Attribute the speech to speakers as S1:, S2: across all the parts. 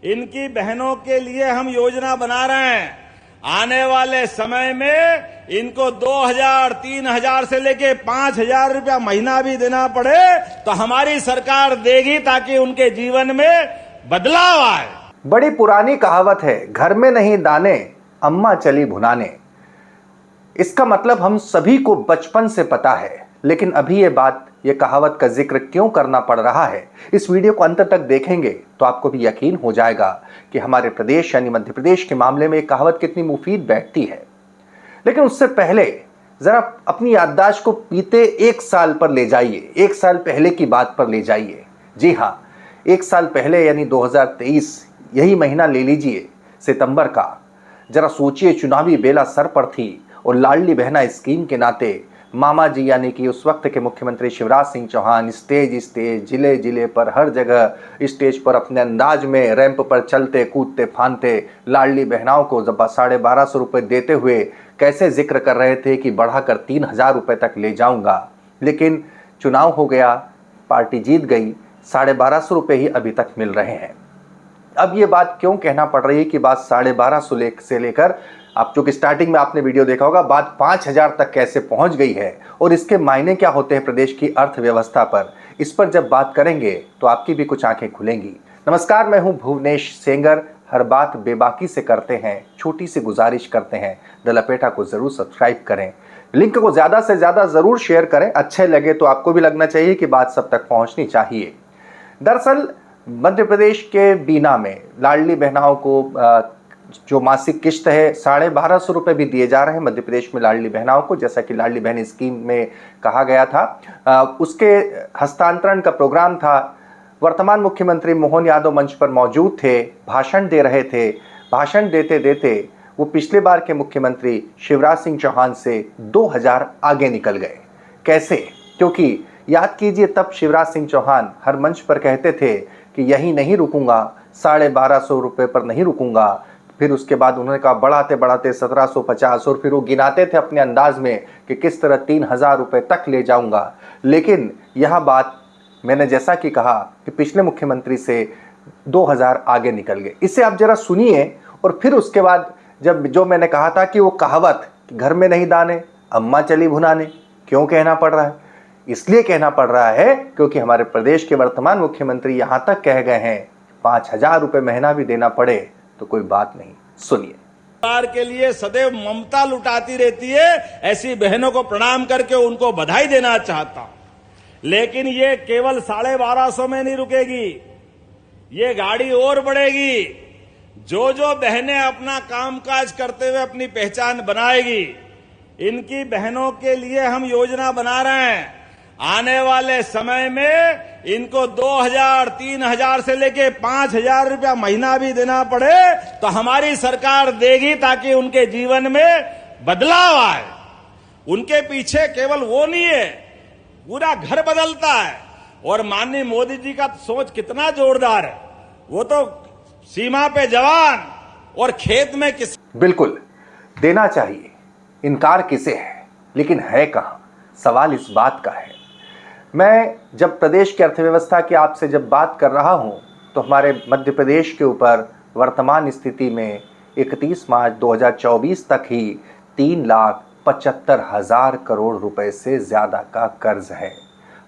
S1: इनकी बहनों के लिए हम योजना बना रहे हैं। आने वाले समय में इनको 2000, 3000 से लेके 5000 रुपया महीना भी देना पड़े तो हमारी सरकार देगी, ताकि उनके जीवन में बदलाव आए।
S2: बड़ी पुरानी कहावत है, घर में नहीं दाने, अम्मा चली भुनाने। इसका मतलब हम सभी को बचपन से पता है, लेकिन अभी ये कहावत का जिक्र क्यों करना पड़ रहा है, इस वीडियो को अंत तक देखेंगे तो आपको भी यकीन हो जाएगा कि हमारे प्रदेश यानी मध्य प्रदेश के मामले में ये कहावत कितनी मुफीद बैठती है। लेकिन उससे पहले जरा अपनी याददाश्त को बीते 1 साल पर ले जाइए, 1 साल पहले की बात पर ले जाइए। जी हाँ, 1 साल पहले यानी 2023, यही महीना ले लीजिए, सितंबर का। जरा सोचिए, चुनावी बेला सर पर थी और लाडली बहना स्कीम के नाते मामा जी यानी कि उस वक्त के मुख्यमंत्री शिवराज सिंह चौहान स्टेज जिले जिले पर, हर जगह स्टेज पर अपने अंदाज में रैंप पर चलते कूदते फानते लाडली बहनाओं को 1250 रुपये देते हुए कैसे जिक्र कर रहे थे कि बढ़ाकर 3000 रुपये तक ले जाऊंगा। लेकिन चुनाव हो गया, पार्टी जीत गई, 1250 रुपये ही अभी तक मिल रहे हैं। अब ये बात क्यों कहना पड़ रही है कि बात 1250 से लेकर, आप चूंकि स्टार्टिंग में आपने वीडियो देखा होगा, बात 5000 तक कैसे पहुंच गई है और इसके मायने क्या होते हैं प्रदेश की अर्थव्यवस्था पर, इस पर जब बात करेंगे तो आपकी भी कुछ आंखें खुलेंगी। नमस्कार, मैं हूं भुवनेश सेंगर। हर बात बेबाकी से करते हैं, छोटी सी गुजारिश करते हैं, द लपेटा को जरूर सब्सक्राइब करें, लिंक को ज्यादा से ज्यादा जरूर शेयर करें। अच्छे लगे तो आपको भी लगना चाहिए कि बात सब तक पहुंचनी चाहिए। दरअसल मध्य प्रदेश के बीना में लाडली बहनाओं को जो मासिक किस्त है 1250 रुपये भी दिए जा रहे हैं मध्य प्रदेश में लाडली बहनाओं को, जैसा कि लाडली बहन स्कीम में कहा गया था। उसके हस्तांतरण का प्रोग्राम था। वर्तमान मुख्यमंत्री मोहन यादव मंच पर मौजूद थे, भाषण दे रहे थे। भाषण देते देते वो पिछले बार के मुख्यमंत्री शिवराज सिंह चौहान से 2000 आगे निकल गए। कैसे? क्योंकि याद कीजिए, तब शिवराज सिंह चौहान हर मंच पर कहते थे कि यही नहीं रुकूंगा, 1250 रुपये पर नहीं रुकूंगा। फिर उसके बाद उन्होंने कहा बढ़ाते बढ़ाते 1750, और फिर वो गिनाते थे अपने अंदाज में कि किस तरह 3000 रुपये तक ले जाऊंगा। लेकिन यह बात मैंने जैसा कि कहा कि पिछले मुख्यमंत्री से 2000 आगे निकल गए। इसे आप जरा सुनिए और फिर उसके बाद जो मैंने कहा था कि वो कहावत घर में नहीं दाने, अम्मा चली भुनाने, क्यों कहना पड़ रहा है? इसलिए कहना पड़ रहा है क्योंकि हमारे प्रदेश के वर्तमान मुख्यमंत्री यहां तक कह गए हैं 5000 रुपये महीना भी देना पड़े तो कोई बात नहीं। सुनिए।
S1: सरकार के लिए सदैव ममता लुटाती रहती है, ऐसी बहनों को प्रणाम करके उनको बधाई देना चाहता हूं। लेकिन ये केवल 1250 में नहीं रुकेगी, ये गाड़ी और बढ़ेगी। जो बहनें अपना कामकाज करते हुए अपनी पहचान बनाएगी, इनकी बहनों के लिए हम योजना बना रहे हैं। आने वाले समय में इनको 2000, 3000 से लेके 5000 रुपया महीना भी देना पड़े तो हमारी सरकार देगी, ताकि उनके जीवन में बदलाव आए। उनके पीछे केवल वो नहीं है, पूरा घर बदलता है। और माननीय मोदी जी का सोच कितना जोरदार है, वो तो सीमा पे जवान और खेत में
S2: बिल्कुल देना चाहिए, इनकार किसे है, लेकिन है कहां? सवाल इस बात का है। मैं जब प्रदेश की अर्थव्यवस्था की आपसे जब बात कर रहा हूं तो हमारे मध्य प्रदेश के ऊपर वर्तमान स्थिति में 31 मार्च 2024 तक ही 3,75,000 करोड़ रुपए से ज़्यादा का कर्ज है।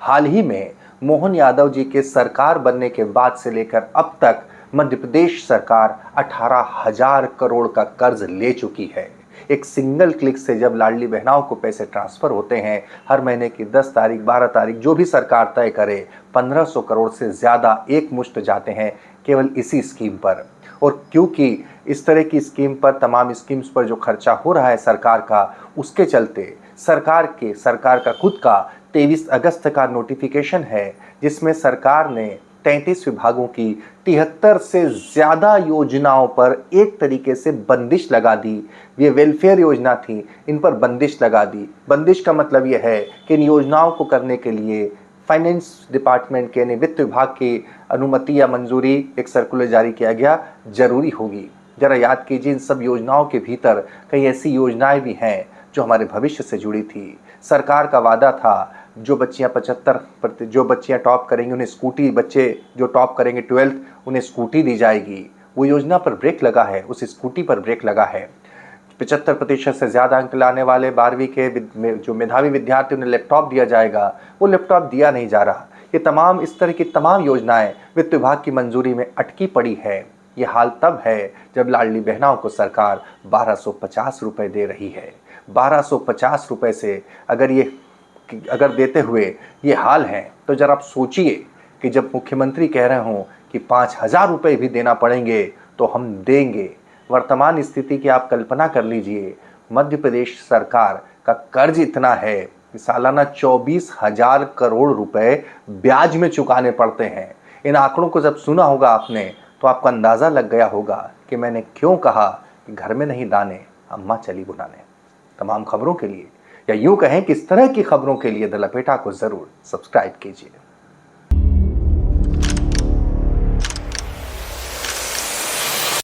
S2: हाल ही में मोहन यादव जी के सरकार बनने के बाद से लेकर अब तक मध्य प्रदेश सरकार 18,000 करोड़ का कर्ज ले चुकी है। एक सिंगल क्लिक से जब लाडली बहनाओं को पैसे ट्रांसफर होते हैं, हर महीने की 10 तारीख 12 तारीख जो भी सरकार तय करे, 1500 करोड़ से ज़्यादा एक मुश्त जाते हैं केवल इसी स्कीम पर। और क्योंकि इस तरह की स्कीम पर, तमाम स्कीम्स पर जो खर्चा हो रहा है सरकार का, उसके चलते सरकार का खुद का 23 अगस्त का नोटिफिकेशन है, जिसमें सरकार ने 33 विभागों की 73 से ज़्यादा योजनाओं पर एक तरीके से बंदिश लगा दी। ये वेलफेयर योजना थी, इन पर बंदिश लगा दी। बंदिश का मतलब ये है कि इन योजनाओं को करने के लिए फाइनेंस डिपार्टमेंट के यानी वित्त विभाग की अनुमति या मंजूरी, एक सर्कुलर जारी किया गया, जरूरी होगी। जरा याद कीजिए, इन सब योजनाओं के भीतर कई ऐसी योजनाएं भी हैं जो हमारे भविष्य से जुड़ी थी। सरकार का वादा था जो बच्चियां टॉप करेंगी उन्हें स्कूटी, बच्चे जो टॉप करेंगे 12th उन्हें स्कूटी दी जाएगी। वो योजना पर ब्रेक लगा है, उस स्कूटी पर ब्रेक लगा है। 75% से ज़्यादा अंक लाने वाले 12वीं के जो मेधावी विद्यार्थी उन्हें लैपटॉप दिया जाएगा, वो लैपटॉप दिया नहीं जा रहा। ये तमाम इस तरह की तमाम योजनाएं वित्त विभाग की मंजूरी में अटकी पड़ी है। ये हाल तब है जब लाडली बहनाओं को सरकार 1250 रुपये दे रही है। 1250 रुपये से अगर देते हुए ये हाल है तो जरा आप सोचिए कि जब मुख्यमंत्री कह रहे हों कि 5000 रुपये भी देना पड़ेंगे तो हम देंगे। वर्तमान स्थिति की आप कल्पना कर लीजिए, मध्य प्रदेश सरकार का कर्ज इतना है कि सालाना 24,000 करोड़ रुपए ब्याज में चुकाने पड़ते हैं। इन आंकड़ों को जब सुना होगा आपने तो आपको अंदाज़ा लग गया होगा कि मैंने क्यों कहा कि घर में नहीं दाने, अम्मा चली भुनाने। तमाम खबरों के लिए या यूँ कहें कि इस तरह की खबरों के लिए द लपेटा को ज़रूर सब्सक्राइब कीजिए।